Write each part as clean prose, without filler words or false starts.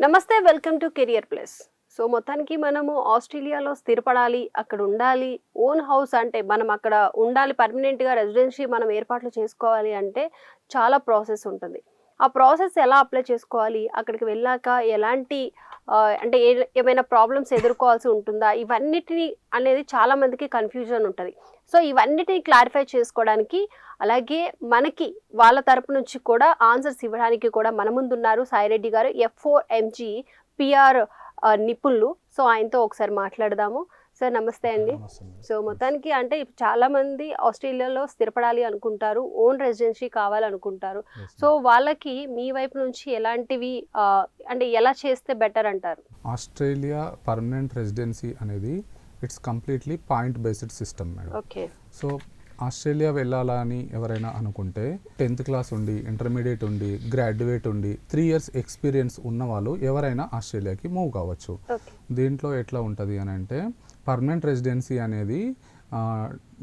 నమస్తే, welcome to career plus. So మొత్తానికి మనము ఆస్ట్రేలియాలో స్థిరపడాలి, అక్కడ ఉండాలి, ఓన్ హౌస్ అంటే మనం అక్కడ ఉండాలి, పర్మనెంట్గా రెసిడెన్సీ మనం ఏర్పాట్లు చేసుకోవాలి అంటే చాలా ప్రాసెస్ ఉంటుంది. ఆ ప్రాసెస్ ఎలా అప్లై చేసుకోవాలి, అక్కడికి వెళ్ళాక ఎలాంటి అంటే ఏమైనా ప్రాబ్లమ్స్ ఎదుర్కోవాల్సి ఉంటుందా, ఇవన్నిటిని అనేది చాలామందికి కన్ఫ్యూజన్ ఉంటుంది. సో ఇవన్నిటిని క్లారిఫై చేసుకోవడానికి, అలాగే మనకి వాళ్ళ తరపు నుంచి కూడా ఆన్సర్స్ ఇవ్వడానికి కూడా మన ముందున్నారు సాయిరెడ్డి గారు, F4MG PR నిపుణులు. సో ఆయనతో ఒకసారి మాట్లాడదాము. సార్ నమస్తే అండి. సో మొత్తానికి అంటే చాలా మంది ఆస్ట్రేలియాలో స్థిరపడాలి అనుకుంటారు, ఓన్ రెసిడెన్సీ కావాలనుకుంటారు. సో వాళ్ళకి మీ వైపు నుంచి ఎలాంటివి అంటే ఎలా చేస్తే బెటర్ అంటారు? ఆస్ట్రేలియా పర్మనెంట్ రెసిడెన్సీ అనేది it's completely point based system madam. Okay. So Australia వెళ్ళాలని ఎవరైనా అనుకుంటే 10th క్లాస్ ఉండి, ఇంటర్మీడియట్ ఉండి, గ్రాడ్యుయేట్ ఉండి 3 years ఎక్స్పీరియన్స్ ఉన్న వాళ్ళు ఎవరైనా ఆస్ట్రేలియాకి మూవ్ కావచ్చు. దీంట్లో ఎట్లా ఉంటుంది అని అంటే, పర్మనెంట్ రెసిడెన్సీ అనేది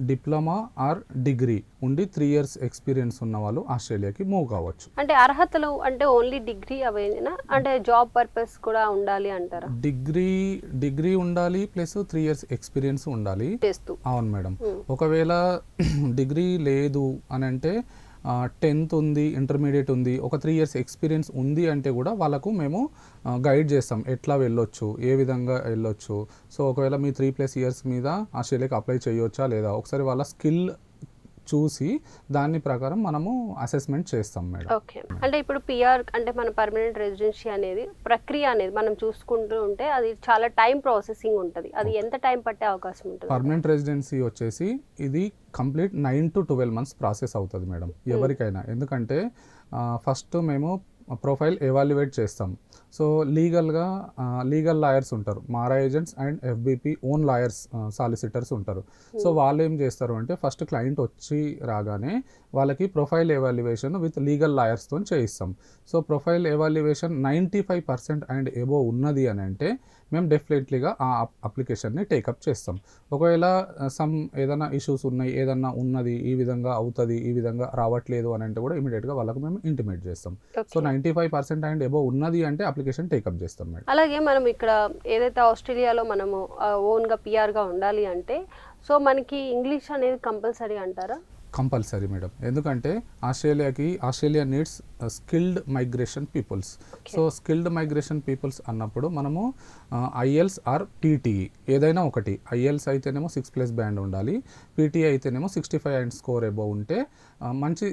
డిప్లొమా ఆర్ డిగ్రీ ఉండి 3 years ఎక్స్పీరియన్స్ ఉన్న వాళ్ళు ఆస్ట్రేలియాకి మూవ్ కావచ్చు. అంటే అర్హతలు అంటే ఓన్లీ డిగ్రీ అవేనా, అంటే జాబ్ పర్పస్ కూడా ఉండాలి అంటారా? డిగ్రీ ఉండాలి ప్లస్ 3 years ఎక్స్పీరియన్స్ ఉండాలి. అవును మేడం. ఒకవేళ డిగ్రీ లేదు అని అంటే 10th ఉంది, ఇంటర్మీడియట్ ఉంది, ఒక 3 years ఎక్స్పీరియన్స్ ఉంది అంటే కూడా వాళ్ళకు మేము గైడ్ చేస్తాం ఎట్లా వెళ్ళొచ్చు, ఏ విధంగా వెళ్ళొచ్చు. సో ఒకవేళ మీ 3+ years మీద ఆస్ట్రేలియాకి అప్లై చేయొచ్చా లేదా, ఒకసారి వాళ్ళ స్కిల్ చూసి దాని ప్రకారం మనము అసెస్మెంట్ చేస్తాం మేడం. ఓకే. అంటే ఇప్పుడు పిఆర్ అంటే మన పర్మనెంట్ రెసిడెన్సీ అనేది ప్రక్రియ అనేది మనం చూసుకుంటూ ఉంటే అది చాలా టైం ప్రాసెసింగ్ ఉంటుంది. అది ఎంత టైం పట్టే అవకాశం ఉంటుంది? పర్మనెంట్ రెసిడెన్సీ వచ్చేసి ఇది కంప్లీట్ 9 to 12 months ప్రాసెస్ అవుతుంది మేడం ఎవరికైనా. ఎందుకంటే ఫస్ట్ మేము ప్రొఫైల్ ఎవాల్యుయేట్ చేస్తాం. సో లీగల్ లాయర్స్ ఉంటారు, MARA agents and FBP own lawyers, solicitors ఉంటారు. సో వాళ్ళు ఏం చేస్తారు అంటే, ఫస్ట్ క్లయింట్ వచ్చి రాగానే వాళ్ళకి ప్రొఫైల్ ఎవాల్యుయేషన్ విత్ లీగల్ లాయర్స్తో చేయిస్తాం. So profile evaluation 95% and above ఉన్నది అని అంటే మేము డెఫినెట్లీగా ఆ అప్లికేషన్ని టేకప్ చేస్తాం. ఒకవేళ ఏదైనా ఇష్యూస్ ఉన్నాయి, ఏదన్నా ఉన్నది, ఈ విధంగా అవుతుంది, ఈ విధంగా రావట్లేదు అని అంటే కూడా ఇమీడియట్గా వాళ్ళకు మేము ఇంటిమేట్ చేస్తాం. సో 95% అండ్ ఎబోవ్ ఉన్నది అంటే అప్లికేషన్ టేకప్ చేస్తాం మేడం. అలాగే మనం ఇక్కడ ఏదైతే ఆస్ట్రేలియాలో మనము ఓన్గా పిఆర్గా ఉండాలి అంటే, సో మనకి ఇంగ్లీష్ అనేది కంపల్సరీ అంటారా? Compulsory madam. ఎందుకంటే Australia needs skilled migration peoples. So skilled migration peoples అన్నప్పుడు మనము IELTS ఆర్ PTE ఏదైనా ఒకటి. IELTS అయితేనేమో 6+ బ్యాండ్ ఉండాలి, PTE అయితేనేమో 65 అండ్ స్కోర్ ఎబోవ్ ఉంటే మంచి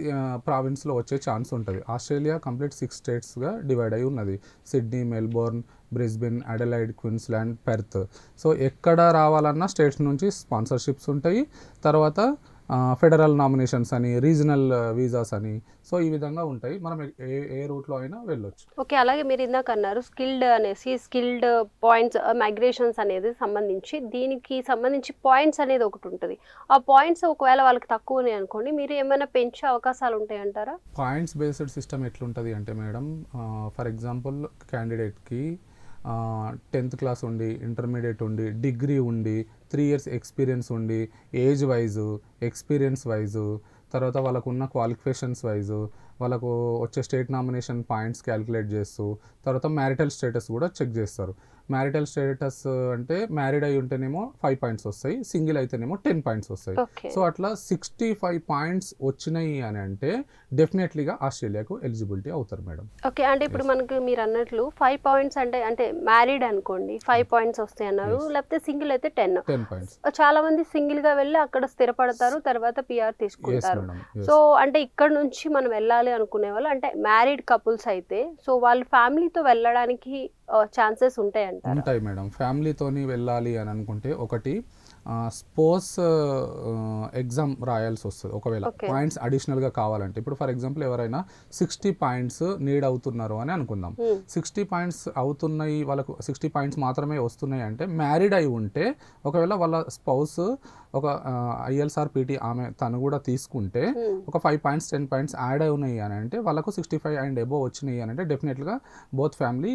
ప్రావిన్స్లో వచ్చే ఛాన్స్ ఉంటుంది. ఆస్ట్రేలియా కంప్లీట్ 6 స్టేట్స్గా డివైడ్ అయి ఉన్నది: Sydney, Melbourne, Brisbane, Adelaide, Queensland, Perth. So ఎక్కడ రావాలన్నా స్టేట్స్ నుంచి స్పాన్సర్షిప్స్ ఉంటాయి. తర్వాత ఫెడరల్ నామినేషన్స్ అని, రీజనల్ వీసాస్ అని, సో ఈ విధంగా ఉంటాయి. మనం ఏ రూట్లో అయినా వెళ్ళొచ్చు. ఓకే. అలాగే మీరు ఇందాక అన్నారు స్కిల్డ్ పాయింట్స్ మైగ్రేషన్స్ అనేది సంబంధించి, దీనికి సంబంధించి పాయింట్స్ అనేది ఒకటి ఉంటుంది. ఆ పాయింట్స్ ఒకవేళ వాళ్ళకి తక్కువనే అనుకోండి, మీరు ఏమైనా పెంచే అవకాశాలు ఉంటాయంటారా? పాయింట్స్ బేస్డ్ సిస్టమ్ ఎట్లుంటుంది అంటే మేడం, ఫర్ ఎగ్జాంపుల్ క్యాండిడేట్కి 10th క్లాస్ ఉండి, ఇంటర్మీడియట్ ఉండి, డిగ్రీ ఉండి, 3 years ఎక్స్పీరియన్స్ ఉండి, ఏజ్ వైజు, ఎక్స్పీరియన్స్ వైజు, తర్వాత వాళ్ళకు ఉన్న క్వాలిఫికేషన్స్ వైజు, వాళ్ళకు వచ్చే స్టేట్ నామినేషన్ పాయింట్స్ క్యాలిక్యులేట్ చేస్తూ, తర్వాత మ్యారిటల్ స్టేటస్ కూడా చెక్ చేస్తారు. మ్యారిటల్ స్టేటస్ అంటే మ్యారీడ్ అయి ఉంటేనేమో 5 points వస్తాయి, సింగిల్ అయితేనేమో 10 points వస్తాయి. సో అట్లా 65 points వచ్చినాయి అని అంటే డెఫినెట్లీగా ఆస్ట్రేలియాకు ఎలిజిబిలిటీ అవుతారు మేడం. ఓకే. అంటే ఇప్పుడు మనకి మీరు అన్నట్లు 5 points అంటే మ్యారీడ్ అనుకోండి 5 points వస్తాయి అన్నారు, లేకపోతే సింగిల్ అయితే 10 points. చాలా మంది సింగిల్ గా వెళ్ళి అక్కడ స్థిరపడతారు, తర్వాత PR తీసుకుంటారు. సో అంటే ఇక్కడ నుంచి మనం వెళ్ళాలి అనుకునే వాళ్ళు, అంటే మ్యారీడ్ కపుల్స్ అయితే, సో వాళ్ళు ఫ్యామిలీతో వెళ్ళడానికి ఛాన్సెస్ ఉంటాయి మేడం. ఫ్యామిలీతోని వెళ్ళాలి అని అనుకుంటే ఒకటి స్పోర్ట్స్ ఎగ్జామ్ రాయాల్సి వస్తుంది. ఒకవేళ పాయింట్స్ అడిషనల్గా కావాలంటే, ఇప్పుడు ఫర్ ఎగ్జాంపుల్ ఎవరైనా 60 points నీడ్ అవుతున్నారు అని అనుకుందాం. 60 points అవుతున్నాయి, వాళ్ళకు 60 points మాత్రమే వస్తున్నాయి అంటే మ్యారీడ్ అయి ఉంటే, ఒకవేళ వాళ్ళ స్పౌస్ ఒక IELTS ఆర్ PTE తను కూడా తీసుకుంటే ఒక 5 points 10 points యాడ్ అవునాయి అని అంటే వాళ్ళకు 65 అండ్ ఎబోవ్ వచ్చినాయి అని అంటే డెఫినెట్గా బోత్ ఫ్యామిలీ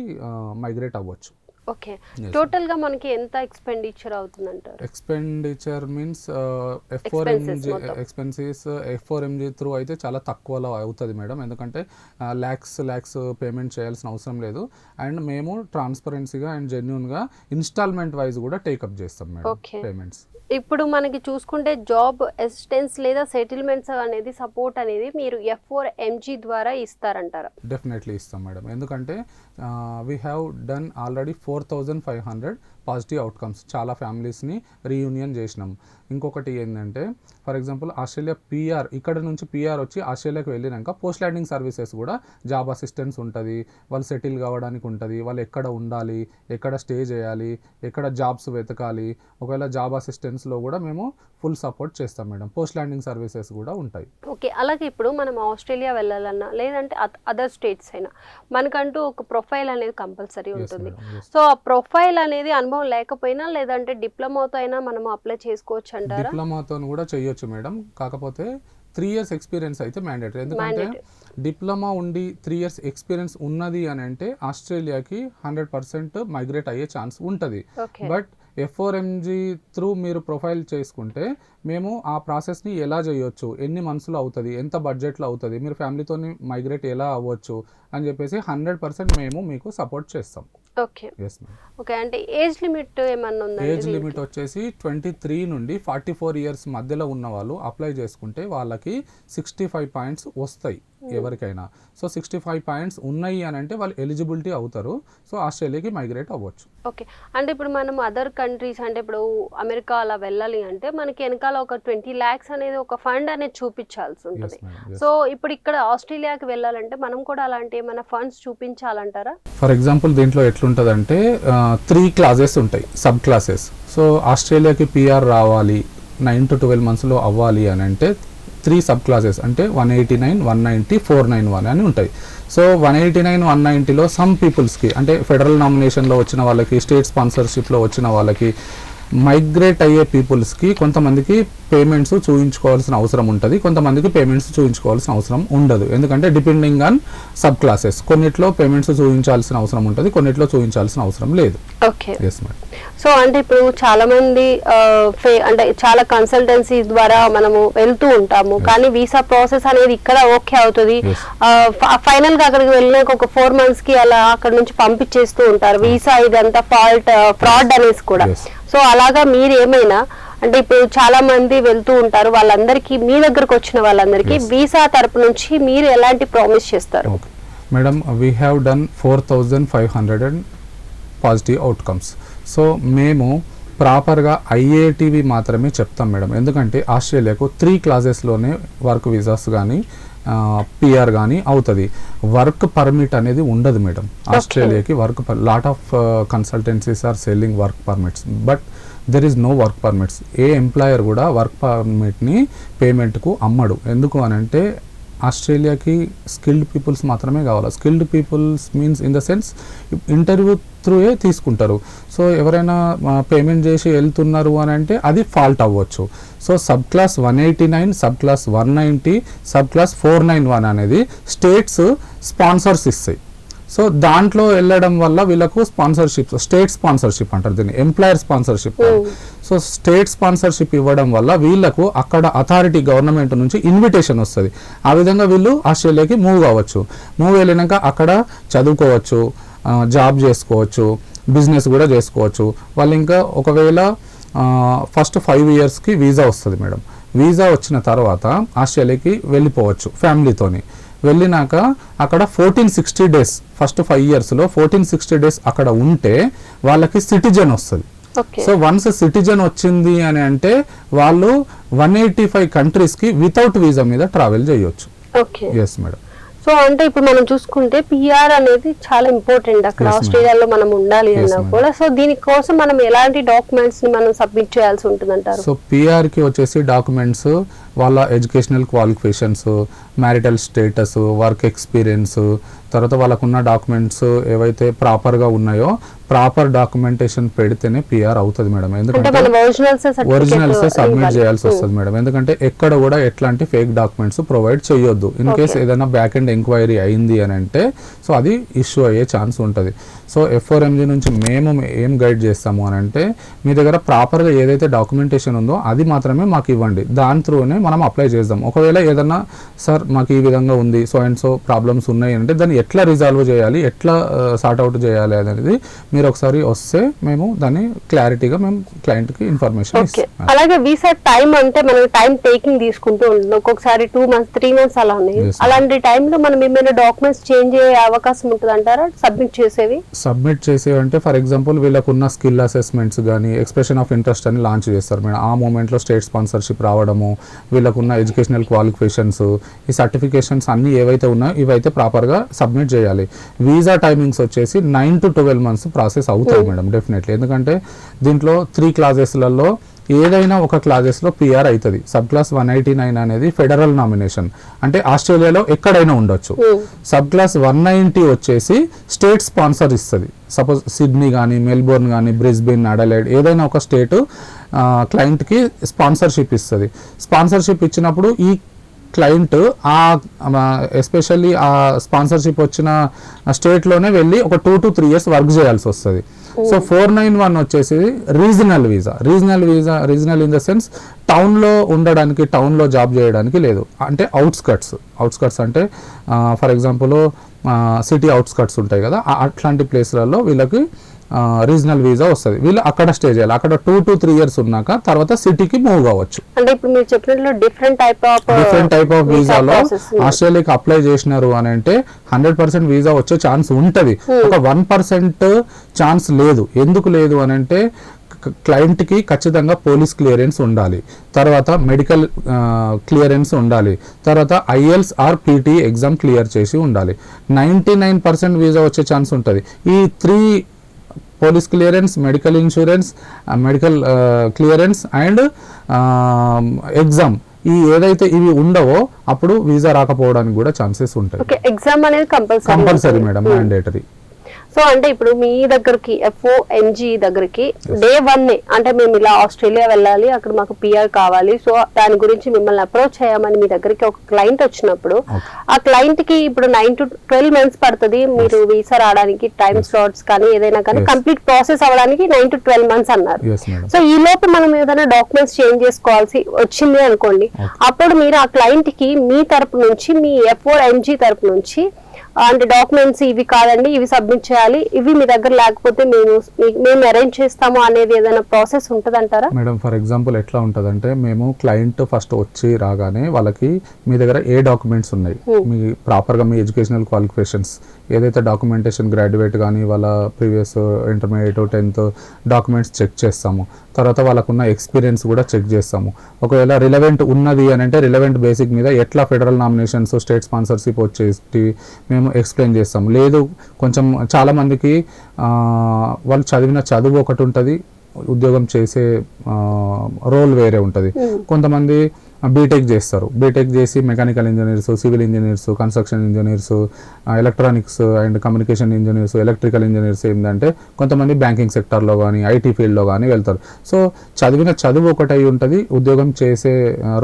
మైగ్రేట్ అవ్వచ్చు. ఓకే, టోటల్ గా మనకి ఎంత ఎక్స్పెండిచర్ అవుతుందంటారు? Expenditure means expenses F4MG through అయితే చాలా తక్కువలో అవుతుంది మేడం, ఎందుకంటే ల్యాక్స్ పేమెంట్ చేయాల్సిన అవసరం లేదు. అండ్ మేము ట్రాన్స్పరెన్సీగా అండ్ జెన్యున్గా ఇన్స్టాల్మెంట్ వైజ్ కూడా టేకప్ చేస్తాం మేడం పేమెంట్స్. ఇప్పుడు మనకి చూసుకుంటే జాబ్ అసిస్టెన్స్ లేదా సెటిల్మెంట్స్ అనేది సపోర్ట్ అనేది మీరు F4MG ద్వారా ఇస్తారంటారా? డెఫినెట్లీ ఇస్తాం మేడం, ఎందుకంటే we have done already 4,500 positive outcomes. చాలా ఫ్యామిలీస్ని రీయూనియన్ చేసినాం. ఇంకొకటి ఏంటంటే ఫర్ ఎగ్జాంపుల్ ఆస్ట్రేలియా PR, ఇక్కడ నుంచి PR వచ్చి ఆస్ట్రేలియాకి వెళ్ళినాక పోస్ట్ ల్యాండింగ్ సర్వీసెస్ కూడా జాబ్ అసిస్టెన్స్ ఉంటుంది, వాళ్ళు సెటిల్ కావడానికి ఉంటుంది, వాళ్ళు ఎక్కడ ఉండాలి, ఎక్కడ స్టే చేయాలి, ఎక్కడ జాబ్స్ వెతకాలి, ఒకవేళ జాబ్ అసిస్టెన్స్లో కూడా మేము ఫుల్ సపోర్ట్ చేస్తాం మేడం. పోస్ట్ ల్యాండింగ్ సర్వీసెస్ కూడా ఉంటాయి. ఓకే, అలాగే ఇప్పుడు మనం ఆస్ట్రేలియా వెళ్ళాలన్నా లేదంటే అదర్ స్టేట్స్ అయినా మనకంటూ ఒక ప్రొఫైల్ అనేది కంపల్సరీ ఉంటుంది. సో ఆ ప్రొఫైల్ అనేది అనుభవం లేకపోయినా లేదంటే డిప్లొమాతో అయినా మనం అప్లై చేసుకోవచ్చు అంటారా? డిప్లొమాతో కూడా చేయొచ్చు మేడం, కాకపోతే 3 years ఎక్స్పీరియన్స్ అయితే మ్యాండేటరీ. ఎందుకంటే డిప్లొమా ఉండి 3 years ఎక్స్పీరియన్స్ ఉన్నది అని అంటే ఆస్ట్రేలియాకి 100% మైగ్రేట్ అయ్యే ఛాన్స్ ఉంటుంది. బట్ F4MG త్రూ మీరు ప్రొఫైల్ చేసుకుంటే మేము ఆ ప్రాసెస్ని ఎలా చేయొచ్చు, ఎన్ని మంత్స్లో అవుతుంది, ఎంత బడ్జెట్లో అవుతుంది, మీరు ఫ్యామిలీతో మైగ్రేట్ ఎలా అవ్వచ్చు అని చెప్పేసి 100% మేము మీకు సపోర్ట్ చేస్తాం. ఓకే ఓకే, అంటే ఏజ్ లిమిట్ ఏమన్నా ఉందా? ఏజ్ లిమిట్ వచ్చేసి 23 నుండి 44 years మధ్యలో ఉన్న వాళ్ళు అప్లై చేసుకుంటే వాళ్ళకి 65 పాయింట్స్ వస్తాయి ఎవరికైనా. సో 65 పాయింట్స్ ఉన్నాయి అని అంటే వాళ్ళు ఎలిజిబిలిటీ అవుతారు, సో ఆస్ట్రేలియాకి మైగ్రేట్ అవ్వచ్చు. ఓకే, అంటే ఇప్పుడు మనం అదర్ కంట్రీస్ అంటే ఇప్పుడు అమెరికా అలా వెళ్ళాలి అంటే మనకి వెనకాల ఒక 20 lakhs అనేది ఒక ఫండ్ అనేది చూపించాల్సి ఉంటుంది. సో ఇప్పుడు ఇక్కడ ఆస్ట్రేలియాకి వెళ్ళాలంటే మనం కూడా అలాంటి ఏమైనా ఫండ్స్ చూపించాలంటారా? ఫర్ ఎగ్జాంపుల్ దీంట్లో ఎట్లుంటుందంటే 3 classes ఉంటాయి, సబ్ క్లాసెస్. సో ఆస్ట్రేలియాకి PR రావాలి 9 to 12 monthsలో అవ్వాలి అని అంటే 3 సబ్ క్లాసెస్ అంటే 189, 190, 491 అని ఉంటాయి. సో 189, 190లో సమ్ పీపుల్స్కి అంటే ఫెడరల్ నామినేషన్లో వచ్చిన వాళ్ళకి, స్టేట్ స్పాన్సర్షిప్లో వచ్చిన వాళ్ళకి, మైగ్రేట్ అయ్యే పీపుల్స్కి కొంతమందికి పేమెంట్స్ చూపించుకోవాల్సిన అవసరం ఉంటుంది, కొంతమందికి పేమెంట్స్ చూపించుకోవాల్సిన అవసరం ఉండదు. ఎందుకంటే డిపెండింగ్ ఆన్ సబ్ క్లాసెస్, కొన్నిట్లో పేమెంట్స్ చూపించాల్సిన అవసరం ఉంటుంది, కొన్నిట్లో చూపించాల్సిన అవసరం లేదు. ఓకే, సో అంటే ఇప్పుడు చాలా మంది అంటే చాలా కన్సల్టెన్సీస్ ద్వారా మనము వెళ్తూ ఉంటాము, కానీ వీసా ప్రాసెస్ అనేది ఇక్కడ ఓకే అవుతుంది, ఫైనల్ గా అక్కడికి వెళ్ళినాక ఒక 4 months కి అలా అక్కడ నుంచి పంపించేస్తూ ఉంటారు వీసా ఇదంతా ఫ్రాడ్ అనేసి కూడా. సో అలాగా మీరు ఏమైనా అంటే ఇప్పుడు చాలా మంది వెళ్తూ ఉంటారు, వాళ్ళందరికీ మీ దగ్గరకు వచ్చిన వాళ్ళందరికీ వీసా తరపు నుంచి మీరు ఎలాంటి ప్రామిస్ చేస్తారు? Madam, we have done 4,500 positive outcomes. So మేము ప్రాపర్గా IATV మాత్రమే చెప్తాం మేడం, ఎందుకంటే ఆస్ట్రేలియాకు 3 clasesలోనే వర్క్ వీసాస్ కానీ PR కానీ అవుతుంది. వర్క్ పర్మిట్ అనేది ఉండదు మేడం ఆస్ట్రేలియాకి. Lot of consultancies are selling work permits, but there is no work permits. ఏ ఎంప్లాయర్ కూడా వర్క్ పర్మిట్ని పేమెంట్కు అమ్మడు. ఎందుకు అని అంటే ఆస్ట్రేలియాకి స్కిల్డ్ పీపుల్స్ మాత్రమే కావాలి. Skilled peoples means in the sense interview త్రూయే తీసుకుంటారు. సో ఎవరైనా పేమెంట్ చేసి వెళ్తున్నారు అని అంటే అది ఫాల్ట్ అవ్వచ్చు. So sub class 189, sub class 190, sub class 491 అనేది స్టేట్స్ స్పాన్సర్స్ ఇస్తాయి. సో దాంట్లో వెళ్ళడం వల్ల వీళ్ళకు స్పాన్సర్షిప్, స్టేట్ స్పాన్సర్షిప్ అంటారు దీన్ని, employer sponsorship. So state sponsorship ఇవ్వడం వల్ల వీళ్ళకు అక్కడ అథారిటీ గవర్నమెంట్ నుంచి ఇన్విటేషన్ వస్తుంది. ఆ విధంగా వీళ్ళు ఆస్ట్రేలియాకి మూవ్ కావచ్చు. మూవ్ వెళ్ళినాక అక్కడ చదువుకోవచ్చు, జాబ్ చేసుకోవచ్చు, బిజినెస్ కూడా చేసుకోవచ్చు. వాళ్ళు ఇంకా ఒకవేళ ఫస్ట్ 5 yearsకి వీసా వస్తుంది మేడం. వీసా వచ్చిన తర్వాత ఆస్ట్రేలియాకి వెళ్ళిపోవచ్చు ఫ్యామిలీతోని. వెళ్ళినాక అక్కడ 1460 days, ఫస్ట్ 5 yearsలో 1460 days అక్కడ ఉంటే వాళ్ళకి సిటిజన్ వస్తుంది. సో వన్స్ సిటిజన్ వచ్చింది అని అంటే వాళ్ళు 185 countriesకి వితౌట్ వీసా మీద ట్రావెల్ చేయొచ్చు. Yes madam. సో అంటే ఇప్పుడు మనం చూసుకుంటే PR అనేది చాలా ఇంపార్టెంట్ అక్కడ ఆస్ట్రేలియాలో మనం ఉండాలి అన్నా కూడా. సో దీనికోసం మనం ఎలాంటి డాక్యుమెంట్స్ ని మనం సబ్మిట్ చేయాల్సి ఉంటుంది అంటారు? సో PR కి వచ్చేసి డాక్యుమెంట్స్ వాళ్ళ educational qualifications, marital status, work experience, తర్వాత వాళ్ళకున్న డాక్యుమెంట్స్ ఏవైతే ప్రాపర్గా ఉన్నాయో ప్రాపర్ డాక్యుమెంటేషన్ పెడితేనే పిఆర్ అవుతుంది మేడం. ఎందుకంటే ఒరిజినల్సే సబ్మిట్ చేయాల్సి వస్తుంది మేడం. ఎందుకంటే ఎక్కడ కూడా ఎట్లాంటి ఫేక్ డాక్యుమెంట్స్ ప్రొవైడ్ చేయొద్దు. ఇన్ కేస్ ఏదైనా బ్యాక్ ఎండ్ ఎంక్వైరీ అయింది అని అంటే సో అది ఇష్యూ అయ్యే ఛాన్స్ ఉంటుంది. సో F4MG నుంచి మేము ఏం గైడ్ చేస్తాము అని అంటే మీ దగ్గర ప్రాపర్గా ఏదైతే డాక్యుమెంటేషన్ ఉందో అది మాత్రమే మాకు ఇవ్వండి, దాని త్రూనే మనం అప్లై చేద్దాం. ఒకవేళ ఏదన్నా సార్ మాకు ఈ విధంగా ఉంది, సో అండ్ సో ప్రాబ్లమ్స్ ఉన్నాయి అంటే దాన్ని ఎట్లా రిజాల్వ్ చేయాలి, ఎట్లా సార్ట్అవుట్ చేయాలి అనేది మీరు ఒకసారి వస్తే మేము దాన్ని క్లారిటీగా మేము క్లయింట్కి ఇన్ఫర్మేషన్ ఇస్తాం. అలాగే వీసా టైం అంటే మనం టైం టేకింగ్ తీసుకుంటూ ఉంటుంది, ఒక్కొక్కసారి 2 months 3 months అలా ఉన్నాయి. అలాంటి టైంలో మనం ఏమైనా డాక్యుమెంట్స్ చేంజ్ అయ్యే అవకాశం ఉంటుంది అంటారా సబ్మిట్ చేసేవి? సబ్మిట్ చేసేవంటే ఫర్ ఎగ్జాంపుల్ వీళ్ళకున్న స్కిల్ అసెస్మెంట్స్ కానీ ఎక్స్ప్రెషన్ ఆఫ్ ఇంట్రెస్ట్ అని లాంచ్ చేస్తారు మేడం. ఆ మూమెంట్లో స్టేట్ స్పాన్సర్షిప్ రావడము, వీళ్ళకున్న ఎడ్యుకేషనల్ క్వాలిఫికేషన్స్, ఈ సర్టిఫికేషన్స్ అన్నీ ఏవైతే ఉన్నాయో ఇవైతే ప్రాపర్గా సబ్మిట్ చేయాలి. వీసా టైమింగ్స్ వచ్చేసి 9 to 12 months ప్రాసెస్ అవుతాయి మేడం డెఫినెట్లీ. ఎందుకంటే దీంట్లో 3 క్లాజెస్లలో ఏదైనా ఒక క్లాజెస్లో పిఆర్ అవుతుంది. సబ్ క్లాస్ 189 అనేది ఫెడరల్ నామినేషన్, అంటే ఆస్ట్రేలియాలో ఎక్కడైనా ఉండొచ్చు. సబ్ క్లాస్ 190 వచ్చేసి స్టేట్ స్పాన్సర్ ఇస్తుంది. సపోజ్ సిడ్నీ కానీ, మెల్బోర్న్ కానీ, బ్రిస్బెన్, అడలైడ్ ఏదైనా ఒక స్టేట్ క్లయింట్కి స్పాన్సర్షిప్ ఇస్తుంది. స్పాన్సర్షిప్ ఇచ్చినప్పుడు ఈ క్లయింట్ ఎస్పెషల్లీ ఆ స్పాన్సర్షిప్ వచ్చిన స్టేట్లోనే వెళ్ళి ఒక 2 to 3 years వర్క్ చేయాల్సి వస్తుంది. సో 491 వచ్చేసి regional visa. Regional in the sense టౌన్లో ఉండడానికి, టౌన్లో జాబ్ చేయడానికి లేదు, అంటే అవుట్స్కట్స్ అంటే ఫర్ ఎగ్జాంపుల్ సిటీ అవుట్స్కట్స్ ఉంటాయి కదా, అట్లాంటి ప్లేస్లలో వీళ్ళకి రీజనల్ వీసా వస్తుంది. వీళ్ళు అక్కడ స్టే చేయాలి. అక్కడ 2 to 3 years ఉన్నాక తర్వాత సిటీకి మూవ్ కావచ్చు. అంటే ఇప్పుడు మీరు చెప్పినట్లు డిఫరెంట్ టైప్ ఆఫ్ వీసాలో ఆస్ట్రేలియాకి అప్లై చేసినారు అని అంటే 100% వీసా వచ్చే ఛాన్స్ ఉంటుంది. ఒక 1% ఛాన్స్ లేదు. ఎందుకు లేదు అని అంటే క్లయింట్కి ఖచ్చితంగా పోలీస్ క్లియరెన్స్ ఉండాలి, తర్వాత మెడికల్ క్లియరెన్స్ ఉండాలి, తర్వాత IELTS or PT exam clear చేసి ఉండాలి. 99% వీసా వచ్చే ఛాన్స్ ఉంటుంది. ఈ 3 police clearance, medical insurance, medical clearance and exam, ఈ ఏదైతే ఇవి ఉండవో అప్పుడు వీసా రాకపోవడానికి కూడా ఛాన్సెస్ ఉంటాయి. ఎగ్జామ్ అనేది కంపల్సరీ మేడం, మ్యాండేటరీ. సో అంటే ఇప్పుడు మీ దగ్గరికి FOMG దగ్గరికి Day 1 అంటే మేము ఇలా ఆస్ట్రేలియా వెళ్ళాలి, అక్కడ మాకు PR కావాలి, సో దాని గురించి మిమ్మల్ని అప్రోచ్ చేయమని మీ దగ్గరికి ఒక క్లయింట్ వచ్చినప్పుడు ఆ క్లయింట్ కి ఇప్పుడు 9 to 12 months పడుతుంది మీరు వీసా రావడానికి, టైం స్లాట్స్ కానీ ఏదైనా కానీ కంప్లీట్ ప్రాసెస్ అవ్వడానికి 9 to 12 months అన్నారు. సో ఈ లోపు మనం ఏదైనా డాక్యుమెంట్స్ చేంజ్ చేసుకోవాల్సి వచ్చింది అనుకోండి, అప్పుడు మీరు ఆ క్లయింట్ కి మీ తరపు నుంచి, మీ F4MG తరపు నుంచి అంటే డాక్యుమెంట్స్ ఇవి కాదండి, ఇవి సబ్మిట్ చేయాలి, ఇవి మీ దగ్గర లేకపోతే మేము అరేంజ్ చేస్తాము అనేది ఏదైనా ప్రాసెస్ ఉంటుంది అంటారా మేడం? ఫర్ ఎగ్జాంపుల్ ఎట్లా ఉంటుందంటే మేము క్లయింట్ ఫస్ట్ వచ్చి రాగానే వాళ్ళకి మీ దగ్గర ఏ డాక్యుమెంట్స్ ఉన్నాయి, మీ ప్రాపర్గా మీ ఎడ్యుకేషనల్ క్వాలిఫికేషన్స్ ఏదైతే డాక్యుమెంటేషన్, గ్రాడ్యుయేట్ కానీ వాళ్ళ previous intermediate 10th documents check చేస్తాము. తర్వాత వాళ్ళకున్న ఎక్స్పీరియన్స్ కూడా చెక్ చేస్తాము. ఒకవేళ రిలవెంట్ ఉన్నది అని అంటే రిలవెంట్ బేసిక్ మీద ఎట్లా ఫెడరల్ నామినేషన్స్, స్టేట్ స్పాన్సర్షిప్ వచ్చేసి మేము ఎక్స్ప్లెయిన్ చేస్తాం. లేదు కొంచెం చాలామందికి వాళ్ళు చదివిన చదువు ఒకటి ఉంటుంది, ఉద్యోగం చేసే రోల్ వేరే ఉంటుంది. కొంతమంది బీటెక్ చేస్తారు, బీటెక్ చేసి mechanical engineers, civil engineers, construction engineers, electronics and communication engineers, electrical engineers ఏంటంటే కొంతమంది బ్యాంకింగ్ సెక్టర్లో కానీ ఐటీ ఫీల్డ్లో కానీ వెళ్తారు. సో చదివిన చదువు ఒకటి అయి ఉంటుంది, ఉద్యోగం చేసే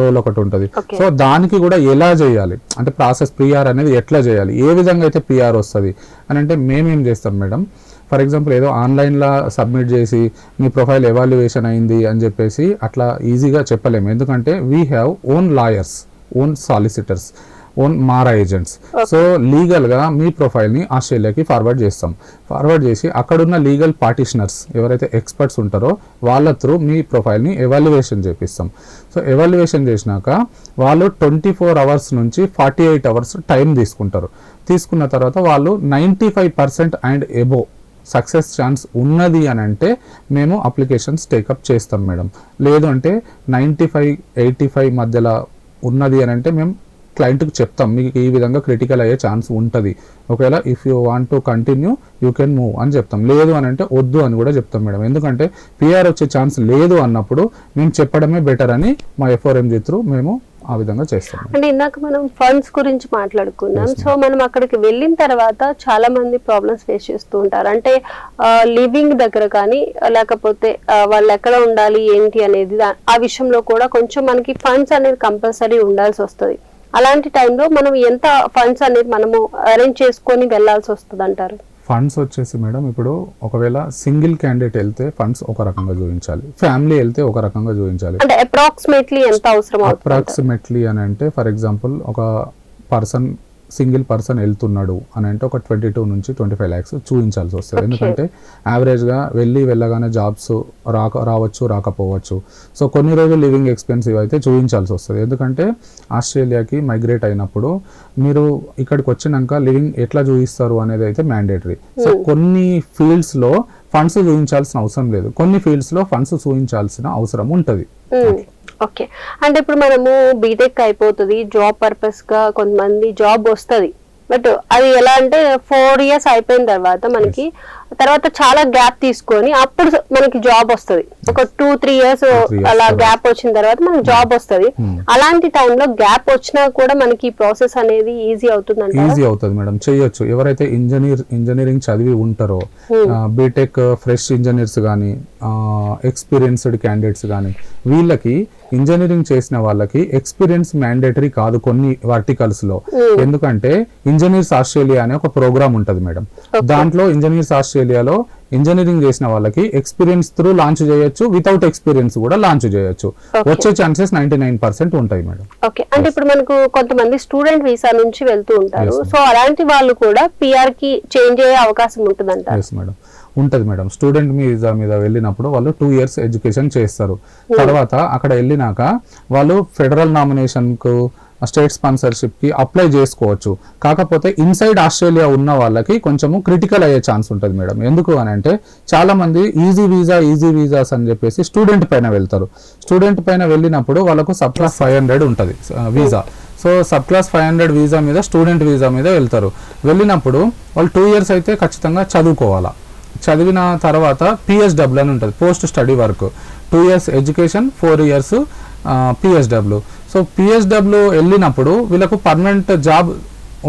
రోల్ ఒకటి ఉంటుంది. సో దానికి కూడా ఎలా చేయాలి అంటే ప్రాసెస్ PR అనేది ఎట్లా చేయాలి, ఏ విధంగా అయితే PR వస్తుంది అని అంటే మేమేం చేస్తాం మేడం, ఫర్ ఎగ్జాంపుల్ ఏదో ఆన్లైన్లో సబ్మిట్ చేసి మీ ప్రొఫైల్ ఎవాల్యుయేషన్ అయింది అని చెప్పేసి అట్లా ఈజీగా చెప్పలేము. ఎందుకంటే we have own lawyers, own solicitors, own MARA agents. So లీగల్గా మీ ప్రొఫైల్ని ఆస్ట్రేలియాకి ఫార్వర్డ్ చేస్తాం. ఫార్వర్డ్ చేసి అక్కడున్న లీగల్ పార్టిషనర్స్ ఎవరైతే ఎక్స్పర్ట్స్ ఉంటారో వాళ్ళ త్రూ మీ ప్రొఫైల్ని ఎవాల్యుయేషన్ చేపిస్తాం. సో ఎవాల్యుయేషన్ చేసినాక వాళ్ళు 24 hours నుంచి 48 hours టైం తీసుకుంటారు. తీసుకున్న తర్వాత వాళ్ళు 95% అండ్ ఎబో సక్సెస్ ఛాన్స్ ఉన్నది అని అంటే మేము అప్లికేషన్స్ టేకప్ చేస్తాం మేడం. లేదు అంటే 95-85 మధ్యలో ఉన్నది అని అంటే మేము క్లయింట్కి చెప్తాం మీకు ఈ విధంగా క్రిటికల్ అయ్యే ఛాన్స్ ఉంటుంది, ఒకవేళ if you want to continue you can move అని చెప్తాం. లేదు అని అంటే వద్దు అని కూడా చెప్తాం మేడం. ఎందుకంటే PR వచ్చే ఛాన్స్ లేదు అన్నప్పుడు మేము చెప్పడమే బెటర్ అని మా F4MG త్రూ మేము ఆ విధంగా చేస్తాం. అంటే ఇందాక మనం ఫండ్స్ గురించి మాట్లాడుకున్నాం. సో మనం అక్కడికి వెళ్ళిన తర్వాత చాలా మంది ప్రాబ్లమ్స్ ఫేస్ చేస్తూ ఉంటారు. అంటే లివింగ్ దగ్గర కానీ లేకపోతే వాళ్ళు ఎక్కడ ఉండాలి ఏంటి అనేది ఆ విషయంలో కూడా కొంచెం మనకి ఫండ్స్ అనేది కంపల్సరీ ఉండాల్సి వస్తుంది. అలాంటి టైంలో మనం ఎంత ఫండ్స్ అనేది మనము అరేంజ్ చేసుకొని వెళ్ళాల్సి వస్తుంది అంటారు? ఫండ్స్ వచ్చేసి మేడం ఇప్పుడు ఒకవేళ సింగిల్ క్యాండిడేట్ వెళ్తే ఫండ్స్ ఒక రకంగా చూపించాలి, ఫ్యామిలీ వెళ్తే ఒక రకంగా చూపించాలి. అంటే అప్రాక్సిమేట్లీ ఎంత అవసరం? అప్రాక్సిమేట్లీ అని అంటే ఫర్ ఎగ్జాంపుల్ ఒక పర్సన్ సింగిల్ పర్సన్ వెళ్తున్నాడు అని అంటే ఒక 22 నుంచి 25 lakhs చూపించాల్సి వస్తుంది. ఎందుకంటే యావరేజ్గా వెళ్ళగానే జాబ్స్ రావచ్చు రాకపోవచ్చు. సో కొన్ని రోజులు లివింగ్ ఎక్స్పెన్సివ్ అయితే చూపించాల్సి వస్తుంది. ఎందుకంటే ఆస్ట్రేలియాకి మైగ్రేట్ అయినప్పుడు మీరు ఇక్కడికి వచ్చినాక లివింగ్ ఎట్లా చూపిస్తారు అనేది అయితే మ్యాండేటరీ. సో కొన్ని ఫీల్డ్స్లో ఫండ్స్ చూపించాల్సిన అవసరం లేదు, కొన్ని ఫీల్డ్స్లో ఫండ్స్ చూపించాల్సిన అవసరం ఉంటుంది. ఓకే. అంటే ఇప్పుడు మనము బీటెక్ అయిపోతుంది, జాబ్ పర్పస్ గా కొంతమంది జాబ్ వస్తుంది, బట్ అది ఎలా అంటే 4 years అయిపోయిన తర్వాత మనకి తర్వాత చాలా గ్యాప్ తీసుకొని అప్పుడు మనకి జాబ్ వస్తుంది. ఒక 2-3 years అలా గ్యాప్ వచ్చిన తర్వాత మనకి జాబ్ వస్తుంది. అలాంటి టైంలో గ్యాప్ వచ్చినా కూడా మనకి ప్రాసెస్ అనేది ఈజీ అవుతుంది? ఈజీ అవుతుంది మేడం, చేయొచ్చు. ఎవరైతే ఇంజనీరింగ్ చదివి ఉంటారో, బీటెక్ ఫ్రెష్ ఇంజనీర్స్ కానీ ఎక్స్పీరియన్స్డ్ క్యాండిడేట్స్ కానీ వీళ్ళకి ఇంజనీరింగ్ చేసిన వాళ్ళకి ఎక్స్పీరియన్స్ మ్యాండేటరీ కాదు కొన్ని వర్టికల్స్ లో. ఎందుకంటే ఇంజనీర్స్ ఆస్ట్రేలియా అనే ఒక ప్రోగ్రామ్ ఉంటుంది మేడం. దాంట్లో ఇంజనీర్స్ ఆస్ట్రేలియాలో ఇంజనీరింగ్ చేసిన వాళ్ళకి ఎక్స్పీరియన్స్ త్రూ లాంచ్ చేయొచ్చు, వితౌట్ ఎక్స్పీరియన్స్ కూడా లాంచ్ చేయొచ్చు. వచ్చే ఛాన్సెస్ 99% ఉంటాయి మేడం. ఓకే. అంటే ఇప్పుడు మనకు కొంతమంది స్టూడెంట్ వీసా నుంచి వెళ్తూ ఉంటారు, సో అలాంటి వాళ్ళు కూడా పిఆర్ కి చేంజ్ అయ్యే అవకాశం ఉంటుందంటారు? ఎస్ మేడం, ఉంటుంది మేడం. స్టూడెంట్ వీసా మీద వెళ్ళినప్పుడు వాళ్ళు 2 years ఎడ్యుకేషన్ చేస్తారు. తర్వాత అక్కడ వెళ్ళినాక వాళ్ళు ఫెడరల్ నామినేషన్కు స్టేట్ స్పాన్సర్షిప్కి అప్లై చేసుకోవచ్చు. కాకపోతే ఇన్సైడ్ ఆస్ట్రేలియా ఉన్న వాళ్ళకి కొంచెము క్రిటికల్ అయ్యే ఛాన్స్ ఉంటుంది మేడం. ఎందుకు అని అంటే చాలా మంది ఈజీ వీసాస్ అని చెప్పేసి స్టూడెంట్ పైన వెళ్తారు. స్టూడెంట్ పైన వెళ్ళినప్పుడు వాళ్ళకు సబ్ క్లాస్ 500 ఉంటుంది visa. So sub class 500 visa మీద స్టూడెంట్ వీసా మీద వెళ్తారు. వెళ్ళినప్పుడు వాళ్ళు 2 years అయితే ఖచ్చితంగా చదువుకోవాలా. చదివిన తర్వాత PSW అని ఉంటుంది, post study work. 2 years education, 4 years PSW. So PSW వెళ్ళినప్పుడు వీళ్ళకు పర్మనెంట్ జాబ్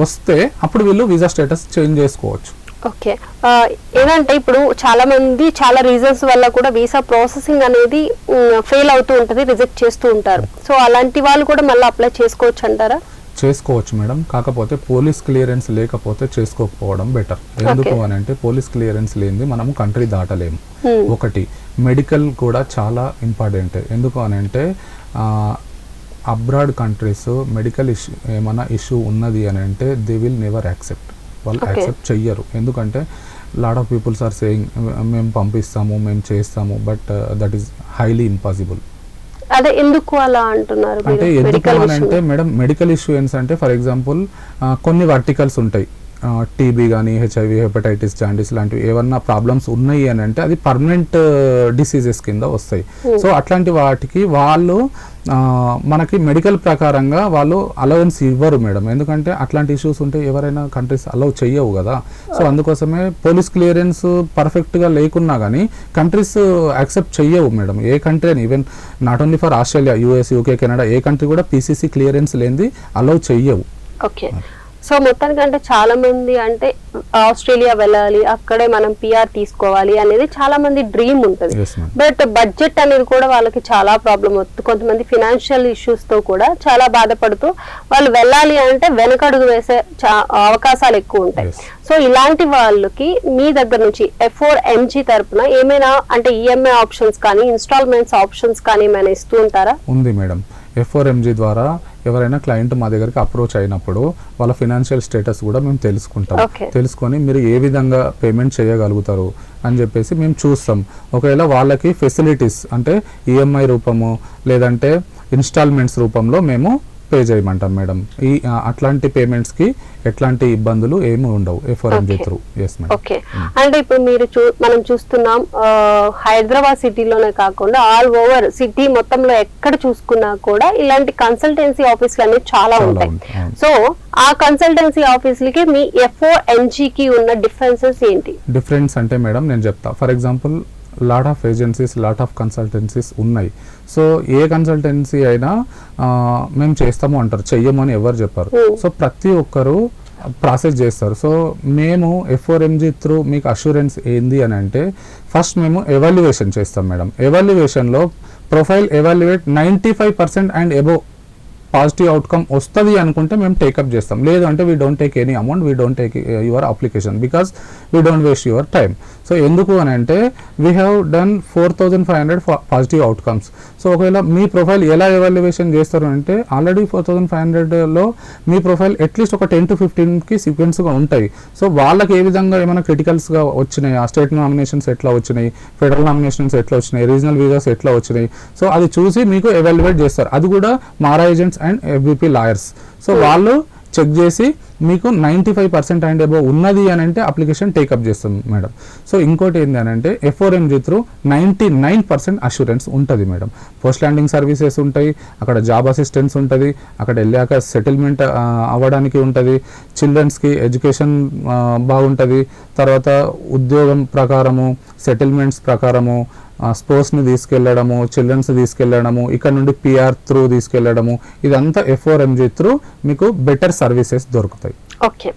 వస్తే అప్పుడు వీళ్ళు వీసా స్టేటస్ చేంజ్ చేసుకోవచ్చు. ఓకే. ఏంటంటే ఇప్పుడు చాలా మంది చాలా రీజన్స్ వల్ల కూడా వీసా ప్రాసెసింగ్ అనేది ఫెయిల్ అవుతూ ఉంటుంది, రిజెక్ట్ చేస్తూ ఉంటారు. సో అలాంటి వాళ్ళు కూడా మళ్ళీ అప్లై చేసుకోవచ్చు అంటారా? చేసుకోవచ్చు మేడం, కాకపోతే పోలీస్ క్లియరెన్స్ లేకపోతే చేసుకోకపోవడం బెటర్. ఎందుకు అని అంటే పోలీస్ క్లియరెన్స్ లేనిది మనము కంట్రీ దాటలేము. ఒకటి మెడికల్ కూడా చాలా ఇంపార్టెంట్. ఎందుకు అని అంటే అబ్రాడ్ కంట్రీస్ మెడికల్ ఇష్యూ ఏమైనా ఇష్యూ ఉన్నది అని అంటే దే విల్ నెవర్ యాక్సెప్ట్, వాళ్ళు యాక్సెప్ట్ చెయ్యరు. ఎందుకంటే lot of peoples are saying మేము పంపిస్తాము, మేము చేస్తాము, but that is highly impossible. అదే ఎందుకు అలా అంటున్నారు అంటే ఎందుకు అని అంటే మేడం మెడికల్ ఇష్యూస్ అంటే ఫర్ ఎగ్జాంపుల్ కొన్ని వర్టికల్స్ ఉంటాయి, టీబీ కానీ HIV, హెపటైటిస్, జాండిస్ లాంటివి ఏమన్నా ప్రాబ్లమ్స్ ఉన్నాయి అని అంటే అది పర్మనెంట్ డిసీజెస్ కింద వస్తాయి. సో అట్లాంటి వాటికి వాళ్ళు మనకి మెడికల్ ప్రకారంగా వాళ్ళు అలవెన్స్ ఇవ్వరు మేడం. ఎందుకంటే అట్లాంటి ఇష్యూస్ ఉంటే ఎవరైనా కంట్రీస్ అలౌ చెయ్యవు కదా. సో అందుకోసమే పోలీస్ క్లియరెన్స్ పర్ఫెక్ట్గా లేకున్నా కానీ కంట్రీస్ యాక్సెప్ట్ చెయ్యవు మేడం. ఏ కంట్రీ అని even not only for Australia, US, UK, Canada A country కూడా PCC క్లియరెన్స్ లేనిది అలౌ చెయ్యవు. ఓకే. సో మొత్తానికి అంటే చాలా మంది అంటే ఆస్ట్రేలియా వెళ్ళాలి, అక్కడే మనం పిఆర్ తీసుకోవాలి అనేది చాలా మంది డ్రీమ్ ఉంటుంది. బట్ బడ్జెట్ అనేది కూడా వాళ్ళకి చాలా ప్రాబ్లం అవుతుంది. కొంతమంది ఫినాన్షియల్ ఇష్యూస్ తో కూడా చాలా బాధపడుతూ వాళ్ళు వెళ్ళాలి అంటే వెనకడుగు వేసే అవకాశాలు ఎక్కువ ఉంటాయి. సో ఇలాంటి వాళ్ళకి మీ దగ్గర నుంచి F4MG తరపున ఏమైనా అంటే EMI ఆప్షన్స్ కానీ ఇన్స్టాల్మెంట్స్ ఆప్షన్స్ కానీ ఏమైనా ఇస్తూ ఉంటారా? ఉంది మేడం. F4MG ద్వారా ఎవరైనా క్లయింట్ మా దగ్గరికి అప్రోచ్ అయినప్పుడు వాళ్ళ ఫినాన్షియల్ స్టేటస్ కూడా మేము తెలుసుకుంటాం. తెలుసుకొని మీరు ఏ విధంగా పేమెంట్ చేయగలుగుతారు అని చెప్పేసి మేము చూస్తాం. ఒకవేళ వాళ్ళకి ఫెసిలిటీస్ అంటే EMI రూపము లేదంటే ఇన్స్టాల్మెంట్స్ రూపంలో మేము పే చేయమంటాం మేడం. ఈ అట్లాంటి పేమెంట్స్ కి ఎట్లాంటి ఇబ్బందులు ఏమి ఉండవు F4MG through. Yes madam. Okay. అంటే ఇప్పుడు మనం చూస్తున్నాం హైదరాబాద్ సిటీలోనే కాకుండా ఆల్ ఓవర్ సిటీ మొత్తంలో ఎక్కడ చూసుకున్నా కూడా ఇలాంటి కన్సల్టెన్సీ ఆఫీసులు అనేవి చాలా ఉంటాయి. సో ఆ కన్సల్టెన్సీ ఆఫీసులకి మీ F4MG కి ఉన్న డిఫరెన్సెస్ ఏంటి? డిఫరెన్స్ అంటే మేడం నేను చెప్తా. For example lot of agencies, lot of consultancies ఉన్నాయి. సో ఏ కన్సల్టెన్సీ అయినా మేము చేస్తాము అంటారు, చెయ్యము అని ఎవరు చెప్పారు. సో ప్రతి ఒక్కరు ప్రాసెస్ చేస్తారు. సో మేము F4MG త్రూ మీకు అష్యూరెన్స్ ఏంది అని అంటే, ఫస్ట్ మేము ఎవాల్యుయేషన్ చేస్తాం మేడం. ఎవాల్యుయేషన్లో profile evaluate 95% and above positive outcome వస్తుంది అనుకుంటే మేము టేకప్ చేస్తాం. లేదు అంటే we don't take any amount, we don't take your application because we don't waste your time. So ఎందుకు అని అంటే we have done 4500 positive outcomes. So ఒకవేళ మీ ప్రొఫైల్ ఎలా ఎవాల్యుయేషన్ చేస్తారు అంటే, ఆల్రెడీ 4500లో మీ ప్రొఫైల్ అట్లీస్ట్ ఒక 10 to 15కి సీక్వెన్స్గా ఉంటాయి. సో వాళ్ళకి ఏ విధంగా ఏమైనా క్రిటికల్స్గా వచ్చినాయి, ఆ స్టేట్ నామినేషన్స్ ఎట్లా వచ్చినాయి, ఫెడరల్ నామినేషన్స్ ఎట్లా వచ్చినాయి, రీజనల్ వీసాస్ ఎట్లా వచ్చినాయి, సో అది చూసి మీకు ఎవాల్యుయేట్ చేస్తారు. అది కూడా MARA agents and FBP lawyers. So వాళ్ళు చెక్ చేసి మీకు 95% అండ్ అబోవ్ ఉన్నది అని అంటే అప్లికేషన్ టేకప్ చేస్తాం మేడం. సో ఇంకోటి ఏంటి అని అంటే F4MG త్రూ 99% అష్యూరెన్స్ ఉంటుంది మేడం. పోస్ట్ ల్యాండింగ్ సర్వీసెస్ ఉంటాయి, అక్కడ జాబ్ అసిస్టెన్స్ ఉంటుంది, అక్కడ వెళ్ళాక సెటిల్మెంట్ అవ్వడానికి ఉంటుంది, చిల్డ్రన్స్కి ఎడ్యుకేషన్ బాగుంటుంది, తర్వాత ఉద్యోగం ప్రకారము, సెటిల్మెంట్స్ ప్రకారము, స్పోర్ట్స్ని తీసుకెళ్ళడము, చిల్డ్రన్స్ తీసుకెళ్ళడము, ఇక్కడ నుండి PR త్రూ తీసుకెళ్ళడము, ఇదంతా F4MG త్రూ మీకు బెటర్ సర్వీసెస్ దొరుకుతాయి. ఓకే,